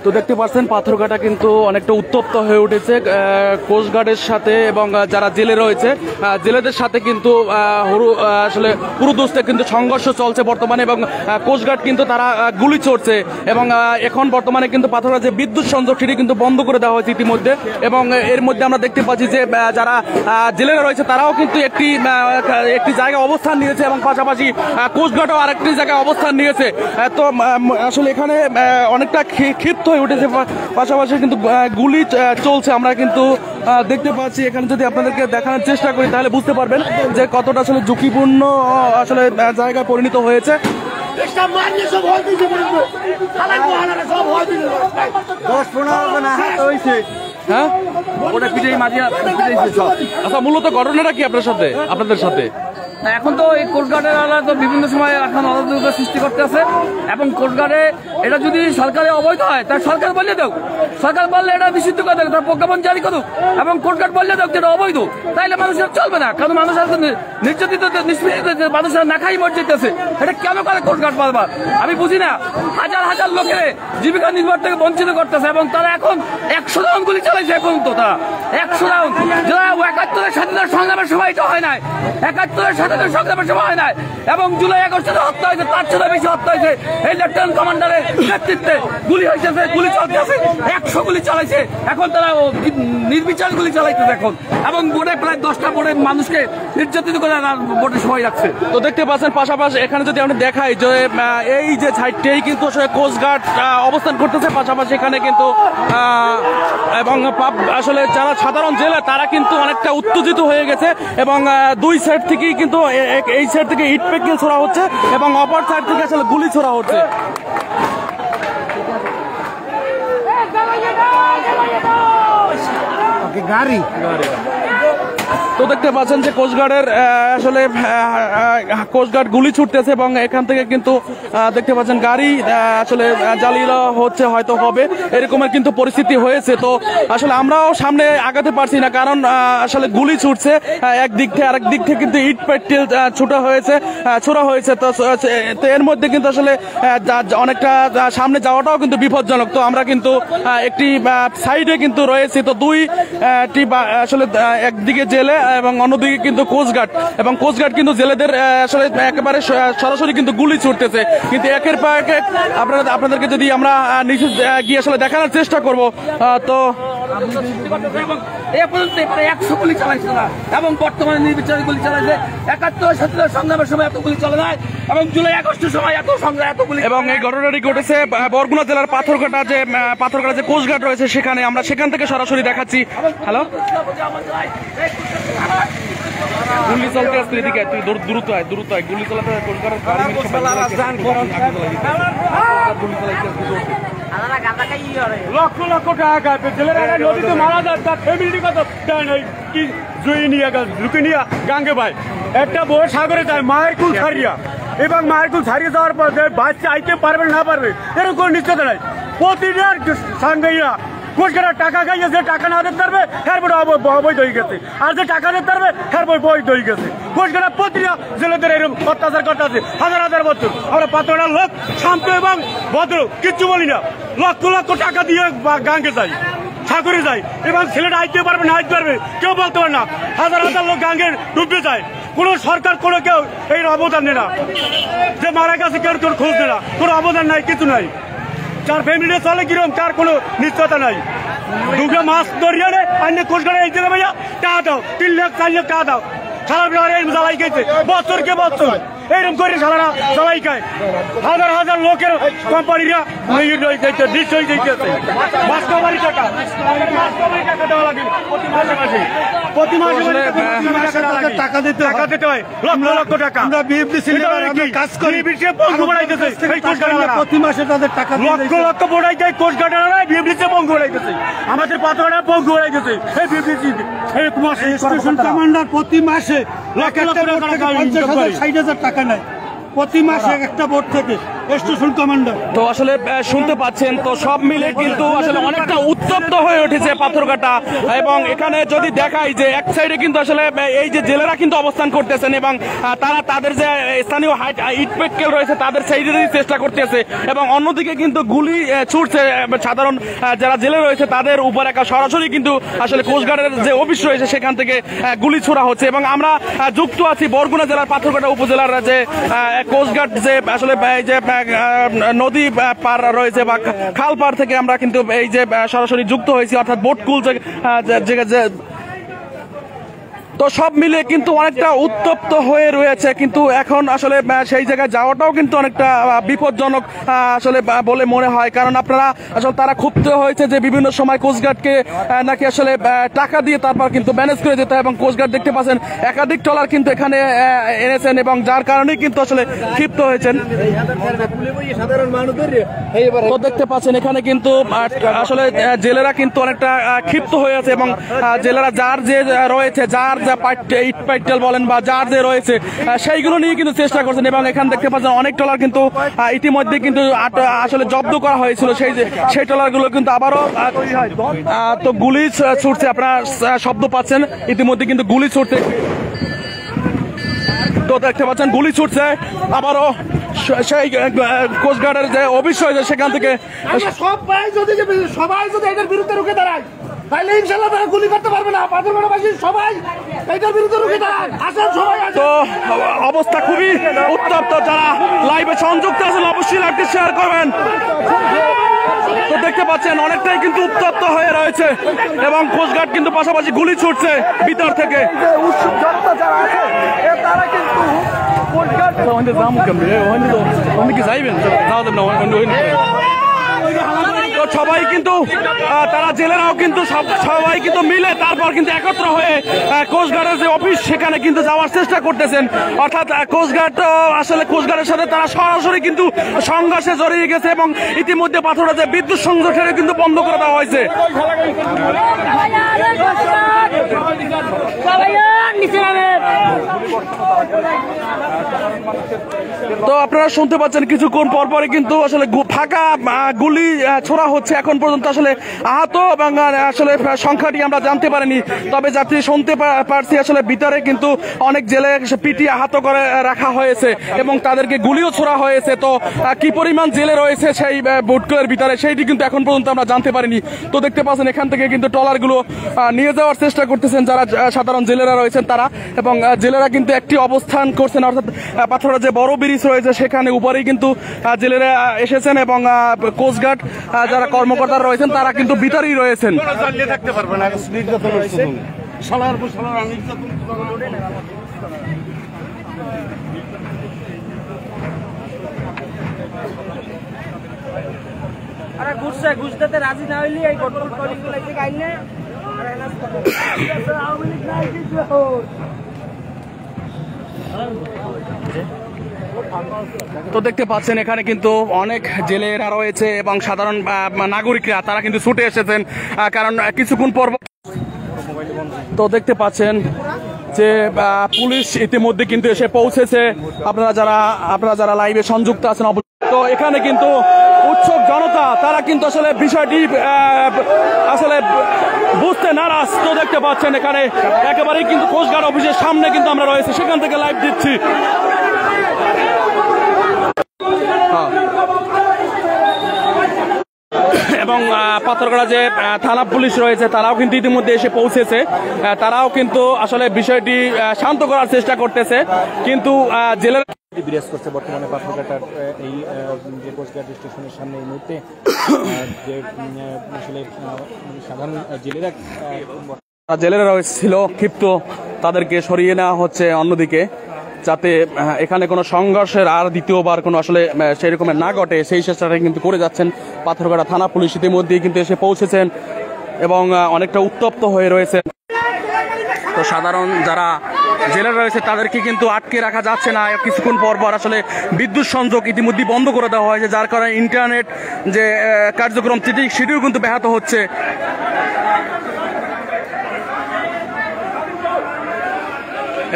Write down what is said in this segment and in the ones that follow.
তো দেখতে পাচ্ছেন পাথরঘাটা কিন্তু অনেকটা উত্তপ্ত হয়ে উঠেছে কোস্টগার্ডের সাথে এবং যারা জেলে রয়েছে জেলেদের সাথে কিন্তু আসলে পুরো দোস্তে কিন্তু সংঘর্ষ চলছে বর্তমানে এবং কোস্টগার্ড কিন্তু তারা গুলি চড়ছে এবং এখন বর্তমানে কিন্তু পাথরঘাটা যে বিদ্যুৎ সংযোগ সেটি কিন্তু বন্ধ করে দেওয়া হয়েছে ইতিমধ্যে এবং এর মধ্যে আমরা দেখতে পাচ্ছি যে যারা জেলেরা রয়েছে তারাও কিন্তু একটি জায়গায় অবস্থান নিয়েছে এবং পাশাপাশি কোস্টগার্ডও আরেকটি জায়গায় অবস্থান নিয়েছে। তো আসলে এখানে অনেকটা ক্ষিপ্ত হয়ে উঠেছে, পাশাপাশি কিন্তু গুলি চলছে আমরা কিন্তু দেখতে পাচ্ছি। এখানে যদি আপনাদেরকে দেখানোর চেষ্টা করি তাহলে বুঝতে পারবেন যে কতটা আসলে ঝুঁকিপূর্ণ আসলে জায়গায় পরিণত হয়েছে। হ্যাঁ, আচ্ছা, মূলত ঘটনাটা কি আপনাদের সাথে? এখন তো এই কোস্টগার্ডের তো বিভিন্ন সময় এখন অরাজকতা সৃষ্টি করতে আছে এবং কোস্টগার্ডে এটা যদি সরকারে অবৈধ হয় তার সরকার বললে দেখ, সরকার বললে এটা নিষিদ্ধ করে দেখ, তার প্রজ্ঞাপন জারি করুক এবং কোস্টগার্ড বললে দেখ যেটা অবৈধ, তাইলে মানুষের চলবে না। কারণ মানুষ নির্যাতিত নিষ্পেষিত মানুষেরা না খাই মর যেতেছে, এটা কেন করে কোস্টগার্ড বারবার আমি বুঝি না। হাজার হাজার লোকের জীবিকা নির্ভর থেকে বঞ্চিত করতেছে এবং তারা এখন 100 রাউন্ড গুলি চালাইছে এখন তো তারা 100 রাউন্ড, যারা 71-এর স্বাধীনতা সংগ্রামের সময় এটা হয় নাই, 71-এর স্বাধীনতা সংগ্রামের সময় হয় নাই এবং জুলাই আগস্টে হত্যা হয়েছে, তার চেয়ে বেশি হত্যা হয়েছে এই লেফটেন্যান্ট কমান্ডারের নেতৃত্বে। গুলি হয়েছে, গুলি চলতেছে, 100 গুলি চালাইছে, এখন তারা নির্বিচার গুলি চালাইতেছে এখন এবং বোর্ডে প্রায় 10টা বোর্ডে মানুষকে নির্যাতিত করে বোর্ডে সময় রাখছে। তো দেখতে পাচ্ছেন পাশাপাশি এখানে যদি আমরা দেখাই যে এই যে সাইডটাই কিন্তু কোস্টগার্ড অবস্থান করতেছে, পাশাপাশি এখানে কিন্তু এবং আসলে যারা সাধারণ জেলে তারা কিন্তু অনেকটা উত্তেজিত হয়ে গেছে এবং দুই সাইড থেকেই কিন্তু এই সাইড থেকে ইট পেকেল ছোড়া হচ্ছে এবং অপর সাইড থেকে আসলে গুলি ছোড়া হচ্ছে। গাড়ি তো দেখতে পাচ্ছেন যে কোস্টগার্ডের আসলে কোস্টগার্ড গুলি ছুটতেছে এবং এখান থেকে কিন্তু দেখতে পাচ্ছেন গাড়ি আসলে জ্বালিয়ে হচ্ছে, হয়তো হবে এরকমের কিন্তু পরিস্থিতি হয়েছে। তো আসলে আমরাও সামনে আগাতে পারছি না, কারণ আসলে গুলি ছুটছে একদিক থেকে আরেক দিক থেকে কিন্তু ইট পেটেল ছোড়া হয়েছে। তো এর মধ্যে কিন্তু আসলে অনেকটা সামনে যাওয়াটাও কিন্তু বিপজ্জনক। তো আমরা কিন্তু একটি সাইডে কিন্তু রয়েছি, তো দুইটি আসলে একদিকে জেলে এবং অন্যদিকে কিন্তু কোস্টগার্ড এবং কোস্টগার্ড কিন্তু জেলেদের আসলে একেবারে সরাসরি কিন্তু গুলি ছুটতেছে। কিন্তু একের পর এক আপনাদেরকে যদি আমরা নিচে গিয়ে আসলে দেখানোর চেষ্টা করব, তো 100 গুলি চালাইছে না এবং বর্তমানে নির্বিচারে গুলি চালাইছে। 71-70 সংগ্রামের সময় এত গুলি চলে নাই এবং জুলাই আগস্টের সময় এত সংগ্রাম এত গুলি। এবং এই ঘটনাটি ঘটেছে বরগুনা জেলার পাথরঘাটা যে কোস্টগার্ড রয়েছে সেখানে, আমরা সেখান থেকে সরাসরি দেখাচ্ছি। হ্যালো, গুলি চলতে আসছে, এদিকে তুই দ্রুত আয় গুলি চালাতে লক্ষ লক্ষ টাকা নদীতে মারা যায়, তার ফ্যামিলি কত কি জুই নিয়ে ঝুঁকি নিয়ে গাঙ্গে ভাই একটা বউ সাগরে যায় মায়ের কুল ছাড়িয়া এবং মায়ের কুল ছাড়িয়ে যাওয়ার পর বাচ্চা আইতে পারবে না পারবে এরকম কোনো নিশ্চয়তা নাই। প্রতিটা সাংবাদিকরা কোস্টগার্ডের টাকা খাইয়ে যে টাকা না দিতে পারবে এরপরে অবৈধ হয়ে গেছে, আর যে টাকা দিতে পারবে এরপর বৈধ হয়ে গেছে। কোস্টগার্ডের প্রতিটা জেলেদের এরকম অত্যাচার করতে আছে হাজার হাজার বছর। আমরা পাথরঘাটার লোক শান্ত এবং ভদ্র, কিচ্ছু বলি না, লক্ষ লক্ষ টাকা দিয়ে গাঙ্গে যাই, সাগরে যাই এবং ছেলেটা আইতে পারবে না আইতে পারবে কেউ বলতে পারে না। হাজার হাজার লোক গাঙ্গে ডুবতে যায়, কোনো সরকার কোনো কেউ এই অবদান নেই না, যে মারা গেছে কেউ খোঁজ নেই না, কোনো অবদান নাই, কিছু নাই। যার ফ্যামিলি চলে কিরম তার কোনো নিশ্চয়তা নাই। দুটো মাছ ধরিয়ে আইনে কোস্টগার্ডে এই দিলে ভাইয়া টাকা দাও, 3 লাখ 4 লাখ টাকা দাও, সারা জ্বালাই গেছে বছরকে বছর এইরকম করে সারা জ্বালাই খায়। হাজার হাজার লোকের কোম্পানিরা নিশ্চয়ই দিতেছে বাস্তবাড়ি টাকা দেওয়া লাগে প্রতি মাসে টাকা দিতে হয় লক্ষ লক্ষ টাকা। কাজ করি পঙ্গু বাড়াইতেছে প্রতি মাসে তাদের টাকা লক্ষ লক্ষ বোড়াই দেয় কোস্টগার্ডাররা বিএফডিসি পঙ্গু বাড়াইতেছে, আমাদের পাথরঘাটা পঙ্গু বাড়াইতেছে এই বিএফডিসি কমান্ডার প্রতি মাসে 50,000 60,000 টাকা নেয় প্রতি মাসে একটা বোর্ড থেকে। Station commander. তো আসলে শুনতে পাচ্ছেন, তো সব মিলে কিন্তু আসলে অনেকটা উত্তপ্ত হয়ে উঠেছে পাথরঘাটা। এবং এখানে যদি দেখাই যে এক সাইডে কিন্তু আসলে এই যে জেলেরা কিন্তু অবস্থান করতেছেন এবং তারা তাদের যে স্থানীয় ইট পেটকেল রয়েছে তাদের সাইডে চেষ্টা করতেছে এবং অন্যদিকে কিন্তু গুলি ছুটছে সাধারণ যারা জেলে রয়েছে তাদের উপর একটা সরাসরি কিন্তু আসলে কোস্টগার্ডের যে অফিস রয়েছে সেখান থেকে গুলি ছোড়া হচ্ছে। এবং আমরা যুক্ত আছি বরগুনা জেলার পাথরঘাটা উপজেলার যে কোস্টগার্ড যে আসলে এই যে নদী পার রয়েছে বা খাল পার থেকে আমরা কিন্তু এই যে সরাসরি যুক্ত হয়েছি, অর্থাৎ বোটকুল যে তো সব মিলে কিন্তু অনেকটা উত্তপ্ত হয়ে রয়েছে। কিন্তু এখন আসলে সেই জায়গায় যাওয়াটাও কিন্তু অনেকটা বিপজ্জনক আসলে বলে মনে হয়, কারণ আপনারা আসলে তারা ক্ষুব্ধ হয়েছে যে বিভিন্ন সময় কোস্টগার্ডকে নাকি আসলে টাকা দিয়ে তারপর কিন্তু ম্যানেজ করে যেতে হয় এবং কোস্টগার্ড দেখতে পাচ্ছেন একাধিক ট্রলার কিন্তু এখানে এনেছেন এবং যার কারণেই কিন্তু আসলে ক্ষিপ্ত হয়েছেন। তো দেখতে পাচ্ছেন এখানে কিন্তু আসলে জেলেরা কিন্তু অনেকটা ক্ষিপ্ত হয়ে আছে এবং জেলেরা যার যে রয়েছে যার ইট পাইটেল বলেন বা যার যে রয়েছে সেইগুলো নিয়ে কিন্তু চেষ্টা করছেন। এবং এখানে দেখতে পাচ্ছেন অনেক ট্রলার কিন্তু ইতিমধ্যে কিন্তু আসলে জব্দ করা হয়েছিল, সেই ট্রলার গুলো কিন্তু আবারও তো গুলি ছুটছে, আপনারা শব্দ পাচ্ছেন ইতিমধ্যে কিন্তু গুলি ছুটছে। তো দেখতে পাচ্ছেন গুলি ছুটছে আবারও সেই কোস্টগার্ডের যে অফিস রয়েছে সেখান থেকে। সবাই যদি এটার বিরুদ্ধে রুখে দাঁড়ায় তাহলে ইনশাআল্লাহ তারা গুলি করতে পারবে না। পাথরঘাটাবাসী সবাই এটার বিরুদ্ধে রুখে দাঁড়ায়। আসেন সবাই। তো অবস্থা খুবই উত্তপ্ত, যারা লাইভে সংযুক্ত আছেন অবশ্যই লাইভটি শেয়ার করবেন। তো দেখতে পাচ্ছেন অনেকটাই কিন্তু উত্তপ্ত হয়ে রয়েছে এবং কোস্টগার্ড কিন্তু পাশাপাশি গুলি ছুটছে ভিতর থেকে। সবাই কিন্তু তারা জেলেরাও কিন্তু সবাই কিন্তু মিলে তারপর কিন্তু একত্র হয়ে কোস্টগার্ডের যে অফিস সেখানে কিন্তু যাওয়ার চেষ্টা করতেছেন। অর্থাৎ কোস্টগার্ড আসলে কোস্টগার্ডের সাথে তারা সরাসরি কিন্তু সংঘর্ষে জড়িয়ে গেছে এবং ইতিমধ্যে পাথরঘাটা যে বিদ্যুৎ সংযোগ কিন্তু বন্ধ করে দেওয়া হয়েছে। তো আপনারা শুনতে পাচ্ছেন কিছুক্ষণ পরপরই কিন্তু আসলে ফাঁকা গুলি ছোড়া হচ্ছে। এখন পর্যন্ত আসলে আহত এবং আসলে সংখ্যাটি আমরা জানতে পারিনি, তবে যাত্রী শুনতে পারছি আসলে ভিতরে কিন্তু অনেক জেলে পিটি আহত করে রাখা হয়েছে এবং তাদেরকে গুলিও ছোড়া হয়েছে। তো কি পরিমাণ জেলে রয়েছে সেই বোটগুলোর ভিতরে সেইটি কিন্তু এখন পর্যন্ত আমরা জানতে পারিনি। তো দেখতে পাচ্ছেন এখান থেকে কিন্তু ট্রলারগুলো নিয়ে যাওয়ার চেষ্টা করতেছেন যারা সাধারণ জেলেরা রয়েছেন তারা, এবং জেলেরা কিন্তু একটি অবস্থান করছেন, অর্থাৎ পাথরের যে বড় ব্রিজ রয়েছে সেখানে উপরেই কিন্তু জেলেরা এসেছেন এবং কোস্টগার্ড যারা কর্মকর্তা রয়েছেন তারা কিন্তু ভিতরেই রয়েছেন। থাকতে পারবে না ঘুষ দিতে রাজি না হইলে এই তো দেখতে পাচ্ছেন এখানে কিন্তু অনেক জেলেরা রয়েছে এবং সাধারণ নাগরিকরা তারা কিন্তু ছুটে এসেছেন, কারণ কিছুক্ষণ পর তো দেখতে পাচ্ছেন যে পুলিশ ইতিমধ্যে কিন্তু এসে পৌঁছেছে। আপনারা যারা লাইভে সংযুক্ত আছেন তো এখানে কিন্তু উৎসুক জনতা তারা কিন্তু আসলে বিষয়টি আসলে বুঝতে নারাজ। তো দেখতে পাচ্ছেন এখানে একেবারেই কিন্তু কোস্টগার্ড অফিসের সামনে কিন্তু আমরা রয়েছে, সেখান থেকে লাইভ দিচ্ছি। এবং পাথরঘাটা যে থানা পুলিশ রয়েছে তারাও কিন্তু ইতিমধ্যে এসে পৌঁছেছে, তারাও কিন্তু আসলে বিষয়টি শান্ত করার চেষ্টা করতেছে, কিন্তু জেলার বিরাজ করছে বর্তমানে পাথরঘাটার এই যে কোস্টগার্ড স্টেশনের সামনে এই মুহূর্তে যে আসলে সাধারণ জেলেরা ছিল ক্ষিপ্ত, তাদেরকে সরিয়ে নেওয়া হচ্ছে অন্যদিকে, যাতে এখানে কোনো সংঘর্ষের আর দ্বিতীয়বার কোনো আসলে সেই রকমের না ঘটে সেই চেষ্টাটা কিন্তু করে যাচ্ছেন পাথরঘাটা থানা পুলিশ। ইতিমধ্যেই কিন্তু এসে পৌঁছেছেন এবং অনেকটা উত্তপ্ত হয়ে রয়েছে। তো সাধারণ যারা জেলে রয়েছে তাদেরকে কিন্তু আটকে রাখা যাচ্ছে না, কিছুক্ষণ পর পর আসলে বিদ্যুৎ সংযোগ ইতিমধ্যে বন্ধ করে দেওয়া হয়েছে, যার কারণে ইন্টারনেট যে কার্যক্রম সেটিও কিন্তু ব্যাহত হচ্ছে।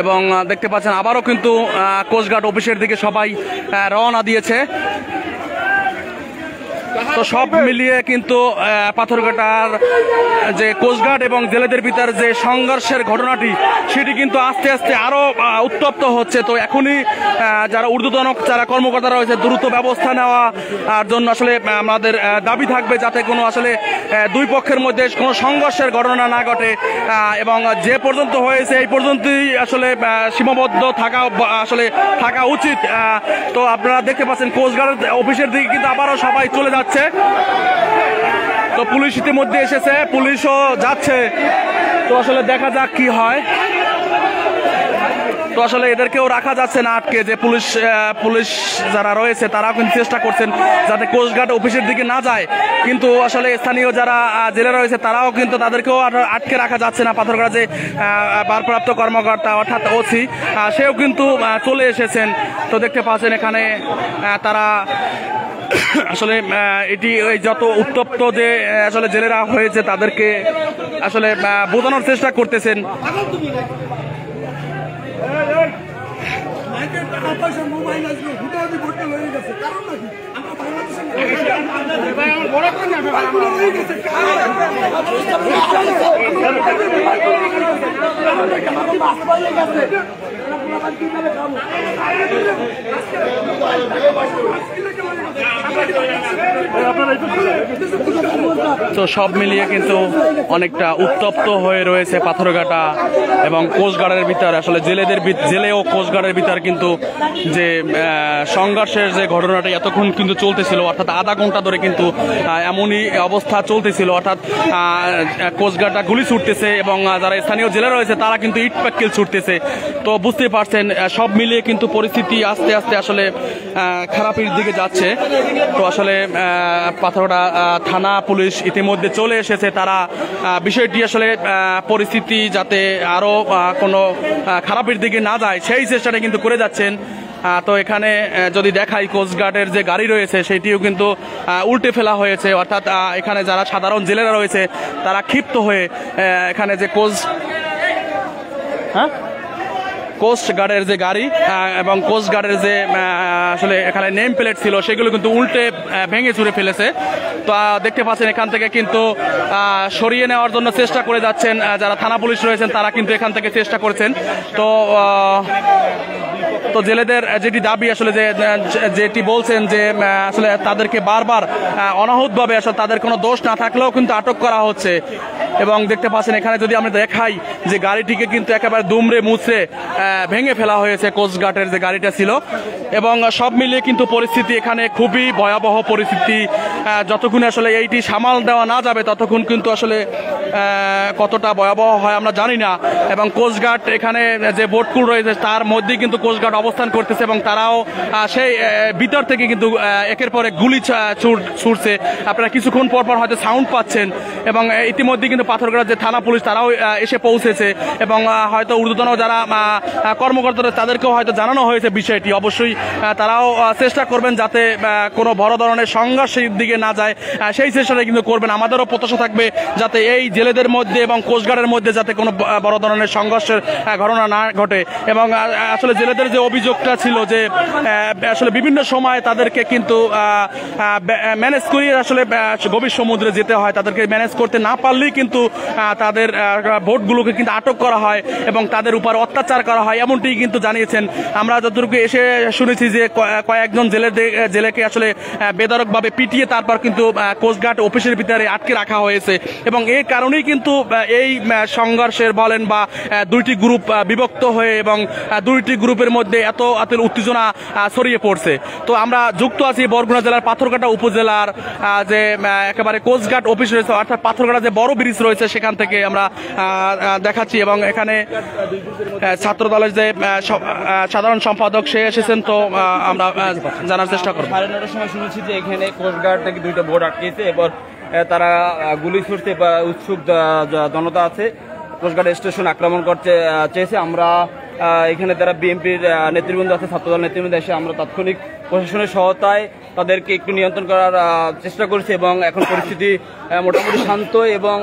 এবং দেখতে পাচ্ছেন আবারও কিন্তু কোস্টগার্ড অফিসের দিকে সবাই রওনা দিয়েছে। তো সব মিলিয়ে কিন্তু পাথরঘাটার যে কোস্টগার্ড এবং জেলেদের ভিতর যে সংঘর্ষের ঘটনাটি সেটি কিন্তু আস্তে আস্তে আরো উত্তপ্ত হচ্ছে। তো এখনই যারা ঊর্ধ্বতন যারা কর্মকর্তা রয়েছে দ্রুত ব্যবস্থা নেওয়ার জন্য আসলে আমাদের দাবি থাকবে যাতে কোনো আসলে দুই পক্ষের মধ্যে কোনো সংঘর্ষের ঘটনা না ঘটে এবং যে পর্যন্ত হয়েছে এই পর্যন্তই আসলে সীমাবদ্ধ থাকা উচিত। তো আপনারা দেখতে পাচ্ছেন কোস্টগার্ড অফিসের দিকে কিন্তু আবারও সবাই চলে যাচ্ছে। তো পুলিশ ইতিমধ্যে এসেছে, পুলিশও যাচ্ছে। তো আসলে দেখা যাক কি হয়। তো আসলে এদেরকেও রাখা যাচ্ছে না আটকে, যে পুলিশ যারা রয়েছে তারাও কিন্তু চেষ্টা করছেন যাতে কোস্টগার্ড অফিসের দিকে না যায়, কিন্তু আসলে স্থানীয় যারা জেলে রয়েছে তারাও কিন্তু তাদেরকেও আটকে রাখা যাচ্ছে না। পাথরঘাটা যে ভারপ্রাপ্ত কর্মকর্তা অর্থাৎ ওসি সেও কিন্তু চলে এসেছেন। তো দেখতে পাচ্ছেন এখানে তারা আসলে এটি যত উত্তপ্ত যে আসলে জেলেরা হয়েছে তাদেরকে আসলে বোঝানোর চেষ্টা করতেছেন। তো সব মিলিয়ে কিন্তু অনেকটা উত্তপ্ত হয়ে রয়েছে পাথরঘাটা এবং কোস্টগার্ডের ভিতর আসলে জেলে ও কোস্টগার্ডের ভিতর কিন্তু যে সংঘর্ষের যে ঘটনাটা এতক্ষণ কিন্তু চলতেছিল, অর্থাৎ আধা ঘন্টা ধরে কিন্তু এমনই অবস্থা চলতেছিল, অর্থাৎ কোস্টগার্ডরা গুলি ছুটতেছে এবং যারা স্থানীয় জেলে রয়েছে তারা কিন্তু ইট পাটকেল ছুটতেছে। তো বুঝতে পারছেন সব মিলিয়ে কিন্তু পরিস্থিতি আস্তে আস্তে আসলে খারাপের দিকে যাচ্ছে। তো আসলে পাথরঘাটা থানা পুলিশ ইতিমধ্যে চলে এসেছে, তারা বিষয়টি আসলে পরিস্থিতি যাতে আরো কোনো খারাপের দিকে না যায় সেই চেষ্টাটা কিন্তু করে যাচ্ছেন। তো এখানে যদি দেখাই কোস্টগার্ডের যে গাড়ি রয়েছে সেটিও কিন্তু উল্টে ফেলা হয়েছে, অর্থাৎ এখানে যারা সাধারণ জেলেরা রয়েছে তারা ক্ষিপ্ত হয়ে এখানে যে কোস্টগার্ডের যে গাড়ি এবং কোস্টগার্ডের যে আসলে এখানে নেম প্লেট ছিল সেগুলো কিন্তু উল্টে ভেঙে চুরে ফেলেছে। তো দেখতে পাচ্ছেন এখান থেকে কিন্তু সরিয়ে নেওয়ার জন্য চেষ্টা করে যাচ্ছেন যারা থানা পুলিশ রয়েছেন, তারা কিন্তু এখান থেকে চেষ্টা করছেন। তো জেলেদের যেটি দাবি আসলে যেটি বলছেন যে আসলে তাদেরকে বারবার অনাহুতভাবে আসলে তাদের কোনো দোষ না থাকলেও কিন্তু আটক করা হচ্ছে। এবং দেখতে পাচ্ছেন এখানে যদি আমরা দেখাই যে গাড়িটিকে কিন্তু একেবারে দুমড়ে মুচড়ে ভেঙে ফেলা হয়েছে কোস্টগার্ডের যে গাড়িটা ছিল। এবং সব মিলিয়ে কিন্তু পরিস্থিতি এখানে খুবই ভয়াবহ পরিস্থিতি। যতক্ষণ আসলে এইটি সামাল দেওয়া না যাবে ততক্ষণ কিন্তু আসলে কতটা ভয়াবহ হয় আমরা জানি না। এবং কোস্টগার্ড এখানে যে বোটকুল রয়েছে তার মধ্যেই কিন্তু কোস্টগার্ড অবস্থান করতেছে এবং তারাও সেই ভিতর থেকে কিন্তু একের পর এক গুলি ছুটছে। আপনারা কিছুক্ষণ পর পর হয়তো সাউন্ড পাচ্ছেন। এবং ইতিমধ্যে কিন্তু পাথরঘাটা যে থানা পুলিশ তারাও এসে পৌঁছেছে এবং হয়তো ঊর্ধ্বতন যারা কর্মকর্তারা তাদেরকেও হয়তো জানানো হয়েছে বিষয়টি। অবশ্যই তারাও চেষ্টা করবেন যাতে কোনো বড় ধরনের সংঘর্ষের দিকে না যায় সেই চেষ্টাটা কিন্তু করবেন। আমাদেরও প্রত্যাশা থাকবে যাতে এই জেলেদের মধ্যে এবং কোস্টগার্ডের মধ্যে যাতে কোনো বড় ধরনের সংঘর্ষের ঘটনা না ঘটে। এবং আসলে জেলেদের যে অভিযোগটা ছিল যে আসলে বিভিন্ন সময় তাদেরকে কিন্তু ম্যানেজ করিয়ে আসলে গভীর সমুদ্রে যেতে হয়, তাদেরকে ম্যানেজ করতে না পারলেই কিন্তু তাদের ভোটগুলোকে কিন্তু আটক করা হয় এবং তাদের উপর অত্যাচার করা হয়, এমনটি কিন্তু জানিয়েছেন। আমরা যতটুকু এসে শুনেছি যে কয়েকজন জেলেকে আসলে বেধড়কভাবে পিটিয়ে তারপর কিন্তু কোস্টগার্ড অফিসের ভিতরে আটকে রাখা হয়েছে। এবং এই কারণেই কিন্তু এই সংঘর্ষের বলেন বা দুইটি গ্রুপ বিভক্ত হয়ে এবং দুইটি গ্রুপের মধ্যে এত উত্তেজনা ছড়িয়ে পড়ছে। তো আমরা যুক্ত আছি বরগুনা জেলার পাথরঘাটা উপজেলার যে একেবারে কোস্টগার্ড অফিস রয়েছে, অর্থাৎ পাথরঘাটা যে বড় ব্রিজ রয়েছে সেখান থেকে আমরা দেখাচ্ছি। এবং এখানে ছাত্র দলের যে সাধারণ সম্পাদক সে এসেছেন, তো আমরা জানার চেষ্টা করব। 9:30 সময় শুনেছি যে এখানে কোস্টগার্ড থেকে দুইটা বোট আটকেছে, এবার তারা গুলি ছুটতে বা উৎসুক জনতা আছে, কোস্টগার্ড স্টেশন আক্রমণ করতে চেয়েছে। আমরা এখানে যারা বিএনপির নেতৃবৃন্দ আছে, ছাত্রদল নেতৃবৃন্দ এসে আমরা তাৎক্ষণিক প্রশাসনের সহায়তায় তাদেরকে একটু নিয়ন্ত্রণ করার চেষ্টা করছে এবং এখন পরিস্থিতি মোটামুটি শান্ত এবং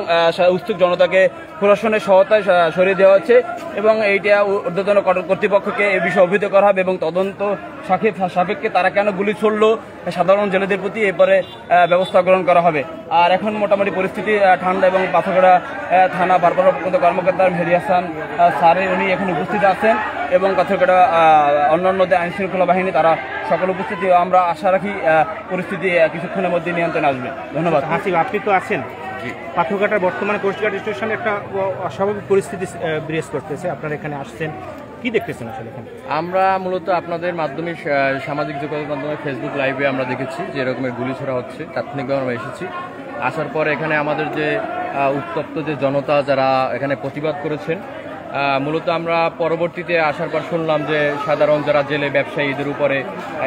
উৎসুক জনতাকে প্রশাসনের সহায়তায় সরিয়ে দেওয়া হচ্ছে এবং এইটা ঊর্ধ্বতন কর্তৃপক্ষকে এই বিষয়ে অভিহিত করা হবে এবং তদন্ত সাপেক্ষে তারা কেন গুলি ছুড়লো সাধারণ জেলেদের প্রতি এরপরে ব্যবস্থা গ্রহণ করা হবে। আর এখন মোটামুটি পরিস্থিতি ঠান্ডা এবং পাথরঘাটা থানা ভারপ্রাপ্ত কর্মকর্তা মেহেদী হাসান স্যারে উনি এখন উপস্থিত আছেন এবং পাথরঘাটা অন্যান্য যে আইন শৃঙ্খলা বাহিনী তারা সকল উপস্থিতি। আমরা আশা রাখি পরিস্থিতি কিছুক্ষণের মধ্যে নিয়ন্ত্রণে আসবে। ধন্যবাদ। হাসিব, আপনি তো আছেন পাথরঘাটার বর্তমানে কোস্টগার্ড স্টেশনে একটা অস্বাভাবিক পরিস্থিতি বিরাজ করতেছে, আপনারা এখানে আসছেন, কি দেখতেছেন আসলে এখানে? আমরা মূলত আপনাদের মাধ্যমে সামাজিক যোগাযোগ মাধ্যমে ফেসবুক লাইভে আমরা দেখেছি যে এরকমের গুলি ছোড়া হচ্ছে। তাৎক্ষণিকভাবে আমরা এসেছি, আসার পর এখানে আমাদের যে উত্তপ্ত যে জনতা যারা এখানে প্রতিবাদ করেছেন, মূলত আমরা পরবর্তীতে আসার পর শুনলাম যে সাধারণ যারা জেলে ব্যবসায়ী এদের উপরে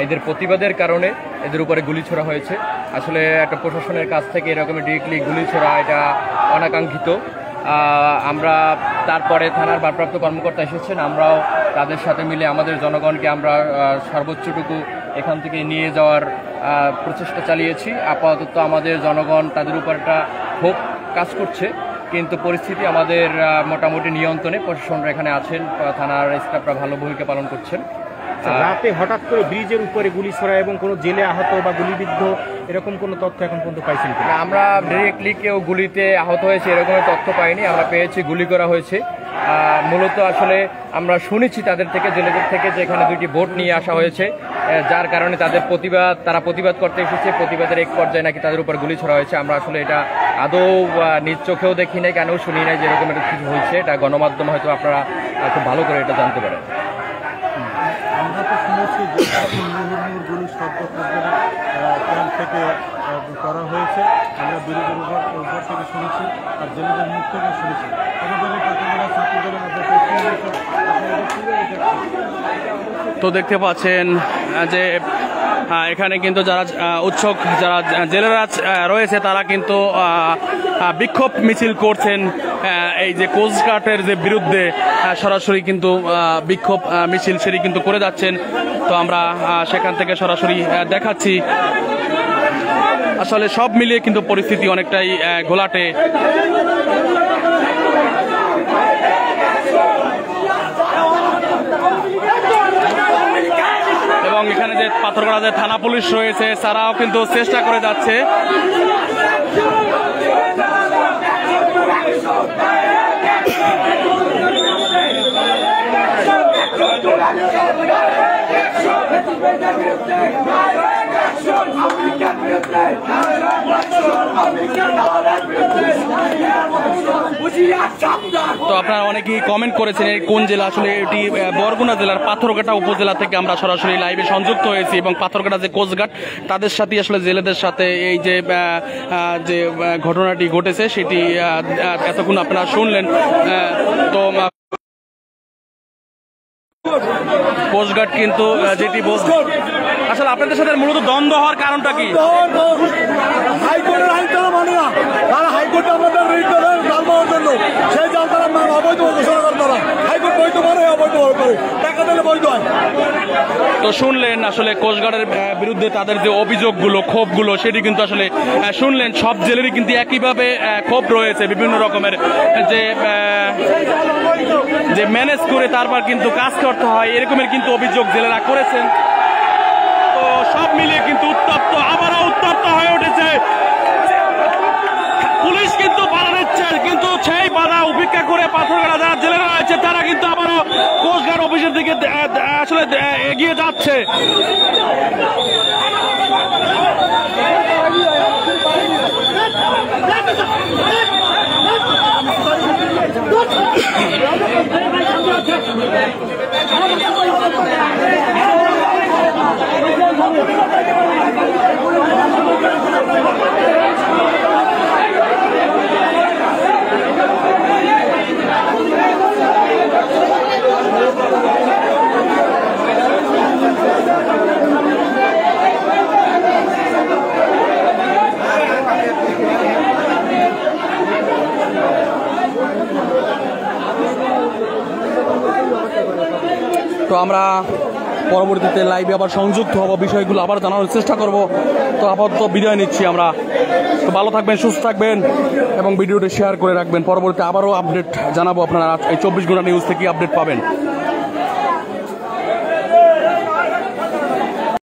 এদের প্রতিবাদের কারণে এদের উপরে গুলি ছোড়া হয়েছে। আসলে একটা প্রশাসনের কাছ থেকে এরকমের ডিরেক্টলি গুলি ছোড়া এটা অনাকাঙ্ক্ষিত। আমরা তারপরে থানার ভারপ্রাপ্ত কর্মকর্তা এসেছেন, আমরাও তাদের সাথে মিলে আমাদের জনগণকে আমরা সর্বোচ্চটুকু এখান থেকে নিয়ে যাওয়ার প্রচেষ্টা চালিয়েছি। আপাতত আমাদের জনগণ তাদের উপর একটা ক্ষোভ কাজ করছে, কিন্তু পরিস্থিতি আমাদের মোটামুটি নিয়ন্ত্রণে। প্রশাসনরা এখানে আছেন, থানার স্টাফরা ভালো ভূমিকা পালন করছেন। রাতে হঠাৎ করে ব্রিজের উপরে গুলি ছোড়া এবং কোনো জেলে আহত বা গুলিবিদ্ধ এরকম কোনো তথ্য এখন পর্যন্ত পাইছেন কিনা? আমরা ডিরেক্টলি কেউ গুলিতে আহত হয়েছে এরকমের তথ্য পাইনি, আমরা পেয়েছি গুলি করা হয়েছে। মূলত আসলে আমরা শুনেছি তাদের থেকে, জেলেদের থেকে, যে এখানে 2টি বোট নিয়ে আসা হয়েছে, যার কারণে তারা প্রতিবাদ করতে এসেছে। প্রতিবাদের এক পর্যায়ে নাকি তাদের উপর গুলি ছোড়া হয়েছে। আমরা আসলে এটা আদৌ নিজ চোখেও দেখি নাই, কেন শুনি নাই যে এরকম একটা কিছু হয়েছে। এটা গণমাধ্যমে হয়তো আপনারা খুব ভালো করে এটা জানতে পারেন। আমরা তো শুনেছি যে গুলি শব্দ ক্যাম্প থেকে করা হয়েছে, আমরা বিরোধীর উপর থেকে শুনেছি আর জেলেদের মুখ থেকে শুনেছি। তো দেখতে পাচ্ছেন যে এখানে কিন্তু যারা উৎসুক যারা জেলেরা রয়েছে তারা কিন্তু বিক্ষোভ মিছিল করছেন এই যে কোস্টগার্ডের যে বিরুদ্ধে, সরাসরি কিন্তু বিক্ষোভ মিছিল সেটি কিন্তু করে যাচ্ছেন। তো আমরা সেখান থেকে সরাসরি দেখাচ্ছি। আসলে সব মিলিয়ে কিন্তু পরিস্থিতি অনেকটাই ঘোলাটে। এবং এখানে যে পাথরঘাটা যে থানা পুলিশ রয়েছে তারাও কিন্তু চেষ্টা করে যাচ্ছে। তো আপনারা অনেকেই কমেন্ট করেছেন কোন জেলা, আসলে এটি বরগুনা জেলার পাথরঘাটা উপজেলা থেকে আমরা সরাসরি লাইভে সংযুক্ত হয়েছি এবং পাথরঘাটা যে কোস্টগার্ড তাদের সাথে আসলে জেলেদের সাথে এই যে যে ঘটনাটি ঘটেছে সেটি এতক্ষণ আপনারা শুনলেন। তো কোস্টগার্ড কিন্তু যেটি আসলে আপনাদের সাথে মূলত দ্বন্দ্ব হওয়ার কারণটা কি? হাইকোর্টের আইন তারা মানে না, তারা হাইকোর্টে আমাদের রিট দেয় জাল পাওয়ার জন্য, সেই জাল তারা অবৈধ ঘোষণা করে। তারা হাইকোর্ট বৈধ মানে অবৈধ করে, টাকা দিলে বৈধ হয়। তো শুনলেন আসলে কোস্টগার্ডের বিরুদ্ধে তাদের যে অভিযোগগুলো, ক্ষোভগুলো, সেটি কিন্তু আসলে শুনলেন। সব জেলেরই কিন্তু একইভাবে ক্ষোভ রয়েছে, বিভিন্ন রকমের যে ম্যানেজ করে তারপর কিন্তু কাজ করতে হয়, এরকমের কিন্তু অভিযোগ জেলেরা করেছেন। তো সব মিলিয়ে কিন্তু আবারও উত্তপ্ত হয়ে উঠেছে। পুলিশ কিন্তু বাধা দিচ্ছে, কিন্তু সেই বাধা উপেক্ষা করে পাথরঘাটা যারা জেলেরা রয়েছে তারা কিন্তু আবারও কোস্টগার্ড অফিসের দিকে আসলে এগিয়ে যাচ্ছে। তো আমরা পরবর্তীতে লাইভে আবার সংযুক্ত হব, বিষয়গুলো আবার জানানোর চেষ্টা করব। তো আপাতত বিদায় নিচ্ছি আমরা। তো ভালো থাকবেন, সুস্থ থাকবেন এবং ভিডিওটি শেয়ার করে রাখবেন। পরবর্তীতে আবারও আপডেট জানাবো, আপনারা এই 24 ঘন্টা নিউজ থেকে আপডেট পাবেন।